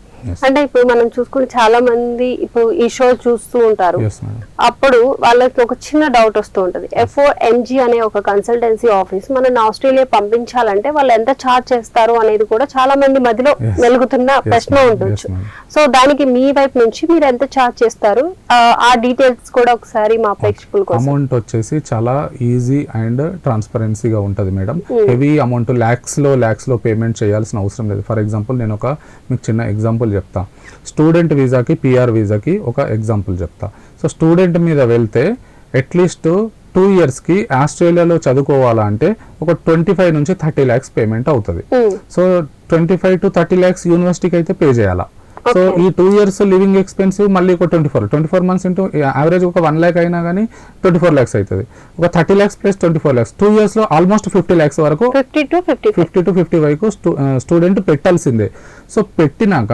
అంటే ఇప్పుడు మనం చూసుకుని చాలా మంది ఇప్పుడు ఈ షో చూస్తూ ఉంటారు, Yes, madam. అప్పుడు వాళ్ళకి ఒక చిన్న డౌట్ వస్తూ ఉంటది. F4MG అనే ఒక కన్సల్టెన్సీ ఆఫీస్ మనల్ని ఆస్ట్రేలియా పంపించాలంటే వాళ్ళు ఎంత ఛార్జ్ చేస్తారు అనేది కూడా చాలా మంది మధ్యలో మెలుగుతున్న ప్రశ్న ఉండొచ్చు. సో దానికి మీ వైపు నుంచి మీరు ఎంత ఛార్జ్ చేస్తారు, ఆ డీటెయిల్స్ కూడా ఒకసారి మా ప్రేక్షకుల కోసం. అమౌంట్ వచ్చేసి చాలా ఈజీ అండ్ ట్రాన్స్పరెన్సీగా ఉంటుంది మేడం. హెవీ అమౌంట్ ల్యాక్స్ లో పేమెంట్ చేయాల్సిన అవసరం లేదు. ఫర్ ఎగ్జాంపుల్ నేను ఒక మీకు చిన్న ఎగ్జాంపుల్ చెప్తా. స్టూడెంట్ వీసాకి, PR వీసాకి ఒక ఎగ్జాంపుల్ చెప్తా. సో స్టూడెంట్ మీద వెళ్తే అట్లీస్ట్ 2 yearsకి ఆస్ట్రేలియాలో చదువుకోవాలంటే ఒక 25 నుంచి 30 lakhs పేమెంట్ అవుతుంది. సో 25 to 30 lakhs యూనివర్సిటీకి అయితే పే చేయాలా. సో ఈ 2 years లివింగ్ ఎక్స్పెన్సివ్ మళ్ళీ ఒక 24 months ఇంటూ యావరేజ్ ఒక 1 lakh అయినా కానీ 24 lakhs అవుతుంది. ఒక 30 lakhs ప్లస్ 24 lakhs 2 yearsలో ఆల్మోస్ట్ 50 lakhs వరకు 50 to 50 వరకు స్టూడెంట్ పెట్టాల్సిందే. సో పెట్టినాక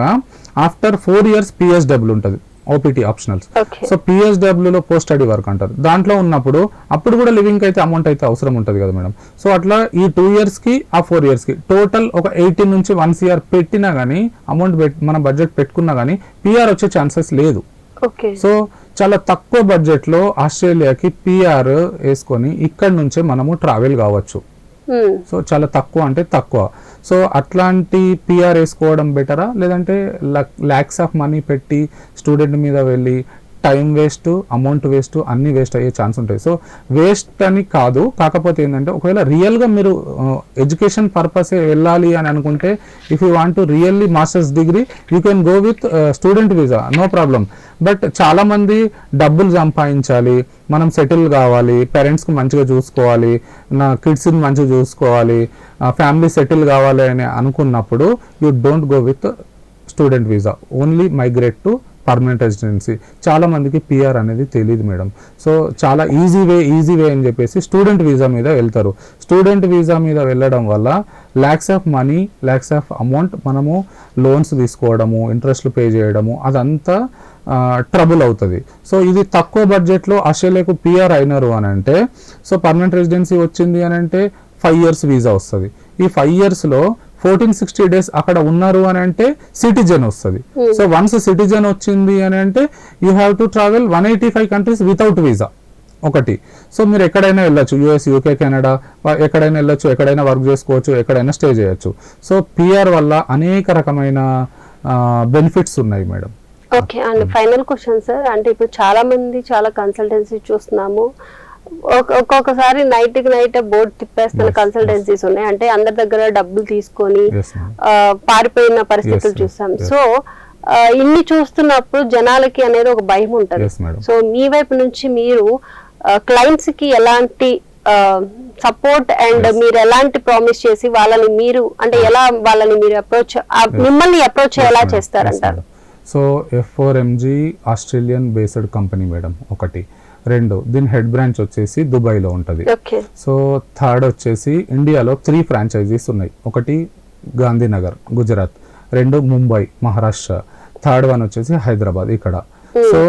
ఆఫ్టర్ 4 years PSW ఉంటుంది, OPT ఆప్షనల్స్. సో PSWలో పోస్ట్ స్టడీ వర్క్ అంటారు. దాంట్లో ఉన్నప్పుడు అప్పుడు కూడా లివింగ్ అయితే అమౌంట్ అయితే అవసరం ఉంటుంది కదా మేడం. సో అట్లా ఈ 2 yearsకి ఆ 4 yearsకి టోటల్ ఒక 18 నుంచి 1 CR పెట్టినా కానీ అమౌంట్ మన బడ్జెట్ పెట్టుకున్నా కానీ PR వచ్చే ఛాన్సెస్ లేదు. సో చాలా తక్కువ బడ్జెట్లో ఆస్ట్రేలియాకి PR వేసుకొని ఇక్కడ నుంచే మనము ట్రావెల్ కావచ్చు. సో చాలా తక్కువ అంటే తక్కువ. సో అట్లాంటి PR వేసుకోవడం బెటరా, లేదంటే ల్యాక్స్ ఆఫ్ మనీ పెట్టి స్టూడెంట్ మీద వెళ్ళి టైం వేస్ట్, అమౌంట్ వేస్ట్, అన్ని వేస్ట్ అయ్యే ఛాన్స్ ఉంటాయి. సో వేస్ట్ అని కాదు, కాకపోతే ఏంటంటే ఒకవేళ రియల్గా మీరు ఎడ్యుకేషన్ పర్పసే వెళ్ళాలి అని అనుకుంటే, if you want to really masters degree you can go with student visa, no problem. But చాలామంది డబ్బులు సంపాదించాలి, మనం సెటిల్ కావాలి, పేరెంట్స్కి మంచిగా చూసుకోవాలి, నా కిడ్స్ని మంచిగా చూసుకోవాలి, ఫ్యామిలీ సెటిల్ కావాలి అని అనుకున్నప్పుడు you don't go with student visa, only migrate to permanent residency. చాలా మందికి PR అనేది తెలియదు మేడం. సో చాలా ఈజీ వే అని చెప్పేసి స్టూడెంట్ వీసా మీద వెళ్తారు. స్టూడెంట్ వీసా మీద వెళ్ళడం వల్ల lakhs of money, lakhs of amount మనము లోన్స్ తీసుకోవడము, ఇంట్రెస్ట్లు పే చేయడము, అదంతా ట్రబుల్ అవుతుంది. సో ఇది తక్కువ బడ్జెట్లో ఆస్ట్రేలియాకు PR అయినారు అని అంటే, సో పర్మనెంట్ రెసిడెన్సీ వచ్చింది అని అంటే 5 years వీసా వస్తుంది. ఈ 5 yearsలో 1460 days అక్కడ ఉన్నారు అని అంటే సిటిజన్ వస్తుంది. సో వన్స్ సిటిజన్ వచ్చింది అని అంటే you have to travel 185 countries without visa ఒకటి. సో మీరు ఎక్కడైనా వెళ్ళొచ్చు, US, UK, కెనడా, ఎక్కడైనా వెళ్ళొచ్చు, ఎక్కడైనా వర్క్ చేసుకోవచ్చు, ఎక్కడైనా స్టే చేయొచ్చు. సో PR వల్ల అనేక రకమైన బెనిఫిట్స్ ఉన్నాయి madam. Okay, and final question sir, అంటే ఇప్పుడు చాలా మంది చాలా కన్సల్టెన్సీ చూస్తున్నాము, ఒక్కొక్కసారి నైట్ బోర్డు తిప్పేస్తున్న కన్సల్టెన్సీస్ ఉన్నాయి. అంటే అందరి దగ్గర డబ్బులు తీసుకొని పారిపోయిన పరిస్థితులు చూస్తాం. సో ఇన్ని చూస్తున్నప్పుడు జనాలకి అనేది ఒక భయం ఉంటది. సో మీ వైపు నుంచి మీరు క్లయింట్స్ కి ఎలాంటి సపోర్ట్ అండ్ మీరు ఎలాంటి ప్రామిస్ చేసి వాళ్ళని మీరు అంటే ఎలా వాళ్ళని మీరు మిమ్మల్ని అప్రోచ్ ఎలా చేస్తారంటారు? So F4MG Australian based company madam ఒకటి. 2 దీని హెడ్ బ్రాంచ్ వచ్చేసి దుబాయ్లో ఉంటుంది. సో 3rd వచ్చేసి ఇండియాలో 3 ఫ్రాంచైజీస్ ఉన్నాయి. ఒకటి గాంధీనగర్ గుజరాత్, 2 ముంబై మహారాష్ట్ర, 3rd one వచ్చేసి హైదరాబాద్ ఇక్కడ. సో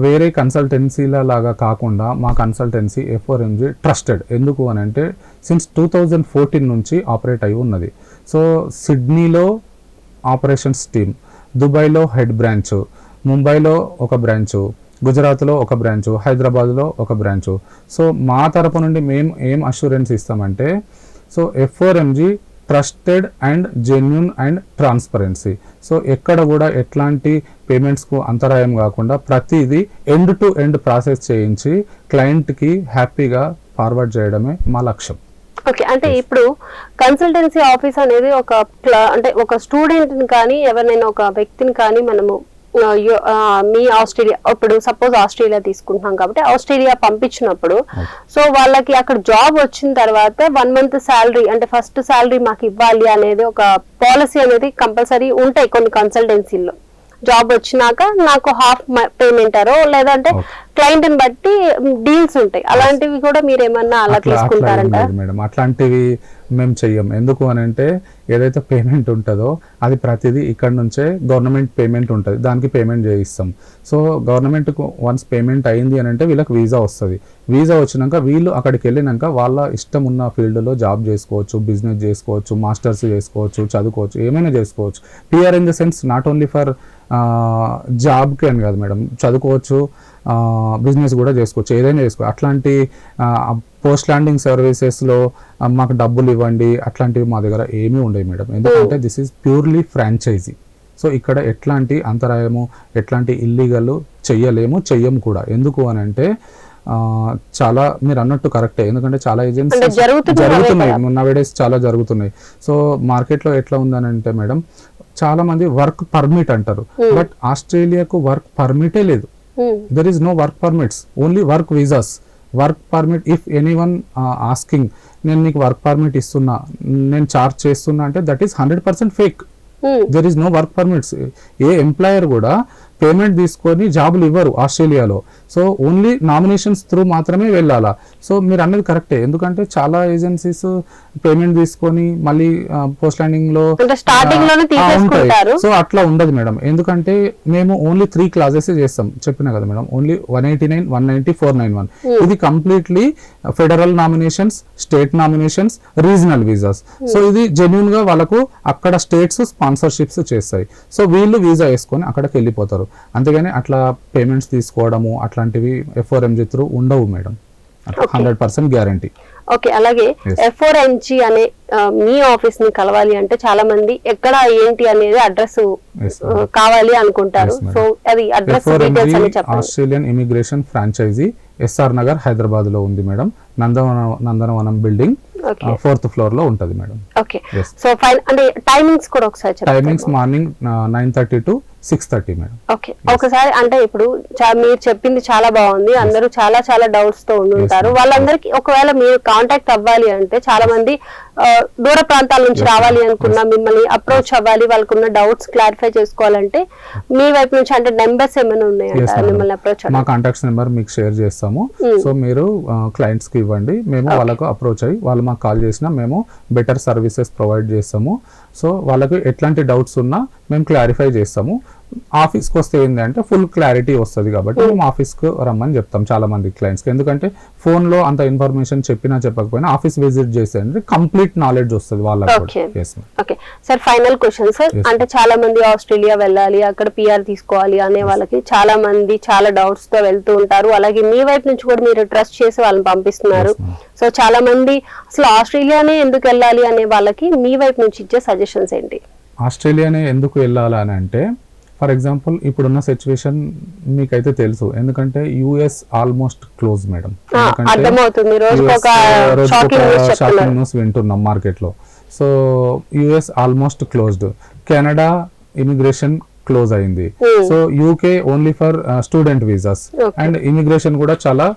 వేరే కన్సల్టెన్సీల లాగా కాకుండా మా కన్సల్టెన్సీ F4MG ట్రస్టెడ్. ఎందుకు అని అంటే సిన్స్ 2014 నుంచి ఆపరేట్ అయి ఉన్నది. సో సిడ్నీలో ఆపరేషన్స్ టీమ్, దుబాయ్లో హెడ్ బ్రాంచ్, ముంబైలో ఒక బ్రాంచు, గుజరాత్లో ఒక బ్రాంచు, హైదరాబాద్లో ఒక బ్రాంచు. సో మా తరపు నుండి మేము ఏం అష్యూరెన్స్ ఇస్తామంటే so F4MG trusted and genuine and transparency. So ఎక్కడ కూడా ఎట్లాంటి పేమెంట్స్కు అంతరాయం కాకుండా ప్రతిదీ ఎండ్ టు ఎండ్ ప్రాసెస్ చేయించి క్లయింట్కి హ్యాపీగా ఫార్వర్డ్ చేయడమే మా లక్ష్యం. ఓకే, అంటే ఇప్పుడు కన్సల్టెన్సీ ఆఫీస్ అనేది అంటే ఒక స్టూడెంట్ని కానీ ఎవరినైనా ఒక వ్యక్తిని కానీ మనము మీ ఆస్ట్రేలియా, ఇప్పుడు సపోజ్ ఆస్ట్రేలియా తీసుకుంటున్నాం కాబట్టి ఆస్ట్రేలియా పంపించినప్పుడు సో వాళ్ళకి అక్కడ జాబ్ వచ్చిన తర్వాత 1 month శాలరీ అంటే ఫస్ట్ శాలరీ మాకు ఇవ్వాలి అనేది ఒక పాలసీ అనేది కంపల్సరీ ఉంటాయి కొన్ని కన్సల్టెన్సీల్లో. జాబ్ వచ్చినాక నాకు హాఫ్ పేమెంటారో లేదంటే క్లయింట్ ని బట్టి డీల్స్ ఉంటాయి. అలాంటివి కూడా మీరు ఏమన్నా అలా తీసుకుంటారంట? మేడం అట్లాంటివి మేము చెయ్యం. ఎందుకు అని అంటే ఏదైతే పేమెంట్ ఉంటుందో అది ప్రతిదీ ఇక్కడ నుంచే గవర్నమెంట్ పేమెంట్ ఉంటుంది, దానికి పేమెంట్ చేయిస్తాం. సో గవర్నమెంట్కు వన్స్ పేమెంట్ అయింది అని అంటే వీళ్ళకి వీసా వస్తుంది. వీసా వచ్చినాక వీళ్ళు అక్కడికి వెళ్ళినాక వాళ్ళ ఇష్టం ఉన్న ఫీల్డ్లో జాబ్ చేసుకోవచ్చు, బిజినెస్ చేసుకోవచ్చు, మాస్టర్స్ చేసుకోవచ్చు, చదువుకోవచ్చు, ఏమైనా చేసుకోవచ్చు. PR in the sense not only for జాబ్కి అని కాదు మేడం, చదువుకోవచ్చు, బిజినెస్ కూడా చేసుకోవచ్చు, ఏదైనా చేసుకోవచ్చు. అట్లాంటి పోస్ట్ ల్యాండింగ్ సర్వీసెస్లో మాకు డబ్బులు ఇవ్వండి అట్లాంటివి మా దగ్గర ఏమీ ఉండవు మేడం. ఎందుకంటే this is purely franchisee. So ఇక్కడ ఎట్లాంటి అంతరాయము ఎట్లాంటి ఇల్లీగల్ చెయ్యము కూడా. ఎందుకు అని అంటే చాలా మీరు అన్నట్టు కరెక్టే, ఎందుకంటే చాలా ఏజెన్సీస్ జరుగుతున్నాయి నవేడేస్, చాలా జరుగుతున్నాయి. సో మార్కెట్లో ఎట్లా ఉందని అంటే మేడం చాలా మంది వర్క్ పర్మిట్ అంటారు, బట్ ఆస్ట్రేలియాకు వర్క్ పర్మిటే లేదు. There is no work permits, only work visas. Work permit if anyone asking నేను నీకు వర్క్ పర్మిట్ ఇస్తున్నా, నేను చార్జ్ చేస్తున్నా అంటే that is 100% fake. There is no work permits. ఏ ఎంప్లాయర్ కూడా పేమెంట్ తీసుకొని జాబులు ఇవ్వరు ఆస్ట్రేలియాలో. సో ఓన్లీ నామినేషన్స్ త్రూ మాత్రమే వెళ్ళాలా. సో మీరు అన్నది కరెక్టే, ఎందుకంటే చాలా ఏజెన్సీస్ పేమెంట్ తీసుకొని మళ్ళీ పోస్ట్ ల్యాండింగ్ లో ఉంటాయి. సో అట్లా ఉండదు మేడం, ఎందుకంటే మేము ఓన్లీ 3 classes చేస్తాం. చెప్పినా కదా మేడం, ఓన్లీ 189, 190, 491. ఇది completely federal nominations, state nominations, regional visas. So ఇది జెన్యూన్ గా వాళ్ళకు అక్కడ స్టేట్స్ స్పాన్సర్షిప్స్ చేస్తాయి. సో వీళ్ళు వీసా వేసుకొని అక్కడికి వెళ్ళిపోతారు. అంతేగాని అట్లా పేమెంట్స్ తీసుకోవడము అట్లాంటివి F4MG త్రూ ఉండవు మేడం, 100% గ్యారంటీ. ఓకే, అలాగే F4MG అనే మీ ఆఫీస్ ని కలవాలి అంటే చాలా మంది ఎక్కడ ఏంటి అనేది అడ్రస్ కావాలి అనుకుంటారు. సో అది అడ్రస్ డీటెయిల్స్ అని చెప్పండి. Australian immigration franchisee SR Nagar Hyderabad లో ఉంది మేడం. నందనవనం బిల్డింగ్ 4th floor లో ఉంటది మేడం. ఓకే, సో అంటే టైమింగ్స్ కూడా ఒకసారి చెప్పండి. టైమింగ్స్ మార్నింగ్ 9:30 to 6:30 మేడం. ఓకే, ఒకసారి అంటే ఇప్పుడు మీరు చెప్పింది చాలా బాగుంది. అందరూ చాలా చాలా డౌట్స్ తో ఉంటారు. వాళ్ళందరికీ ఒకవేళ మీరు కాంటాక్ట్ అవ్వాలి అంటే చాలా మంది దూర ప్రాంతాల నుంచి రావాలి అనుకున్నా, మిమ్మల్ని అప్రోచ్ అవ్వాలి, వాళ్ళకున్న డౌట్స్ క్లారిఫై చేసుకోవాలంటే మీ వైపు నుంచి అంటే నెంబర్స్ ఏమైనా ఉన్నాయంటే మిమ్మల్ని అప్రోచ్ మా కాంటాక్ట్స్ నెంబర్ మీకు షేర్ చేస్తాము. సో మీరు క్లయింట్స్ కి ఇవ్వండి, మేము వాళ్ళకు అప్రోచ్ అయ్యి వాళ్ళు మాకు కాల్ చేసినా మేము బెటర్ సర్వీసెస్ ప్రొవైడ్ చేస్తాము. సో వాళ్ళకు ఎట్లాంటి డౌట్స్ ఉన్నా మేము క్లారిఫై చేస్తాము. ఆఫీస్కి వస్తే ఏంటంటే ఫుల్ క్లారిటీ వస్తుంది కాబట్టి మేము ఆఫీస్కి రమ్మని చెప్తాం చాలా మంది క్లయింట్స్కి. ఎందుకంటే ఫోన్లో అంత ఇన్ఫర్మేషన్ చెప్పినా చెప్పకపోయినా ఆఫీస్ విజిట్ చేస్తే కంప్లీట్ నాలెడ్జ్ వస్తుంది వాళ్ళకి. Okay sir, final question sir, అంటే చాలా మంది ఆస్ట్రేలియా వెళ్ళాలి, అక్కడ PR తీసుకోవాలి అనే వాళ్ళకి చాలా మంది చాలా డౌట్స్ తో వెళ్తూ ఉంటారు. అలాగే మీ వైపు నుంచి కూడా మీరు ట్రస్ట్ చేసి వాళ్ళని పంపిస్తున్నారు. సో చాలా మంది అసలు ఆస్ట్రేలియానే ఎందుకు వెళ్ళాలి అనే వాళ్ళకి మీ వైపు నుంచి ఇచ్చే సజెషన్స్ ఏంటి? ఆస్ట్రేలియానే ఎందుకు వెళ్ళాలి అని అంటే, ఫర్ ఎగ్జాంపుల్ ఇప్పుడున్న సిచ్యువేషన్ మీకైతే తెలుసు, ఎందుకంటే US almost close madam. Shocking news వింటున్నాం మార్కెట్ లో. So US almost closed. Canada immigration close అయింది. So UK only for student visas and immigration కూడా చాలా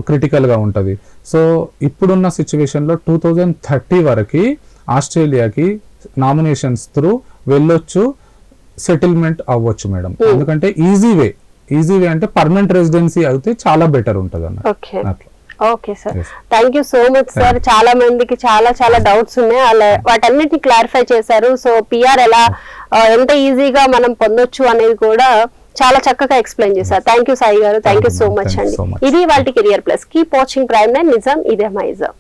క్రిటికల్ గా ఉంటది. సో ఇప్పుడున్న సిచ్యువేషన్ లో 2030 వరకు ఆస్ట్రేలియాకి నామినేషన్స్ త్రూ వెళ్ళొచ్చు, సెటిల్మెంట్ అవ్వచ్చు మేడం. ఎందుకంటే ఈజీ వే అంటే పర్మనెంట్ రెసిడెన్సీ అయితే చాలా బెటర్ ఉంటది అన్నమాట. Okay sir, thank you so much sir. చాలా మందికి చాలా చాలా డౌట్స్ ఉన్నాయి, వాటన్నిటిని క్లారిఫై చేశారు. సో PR ఎలా ఎంత ఈజీగా మనం పొందొచ్చు అనేది కూడా చాలా చక్కగా ఎక్స్ప్లెయిన్ చేశారు. థ్యాంక్ యూ సాయి గారు, thank you so much Thank you అండి. so much. ఇది వాళ్ళ career plus. Keep watching prime 9 నిజం ఇదే మైజం.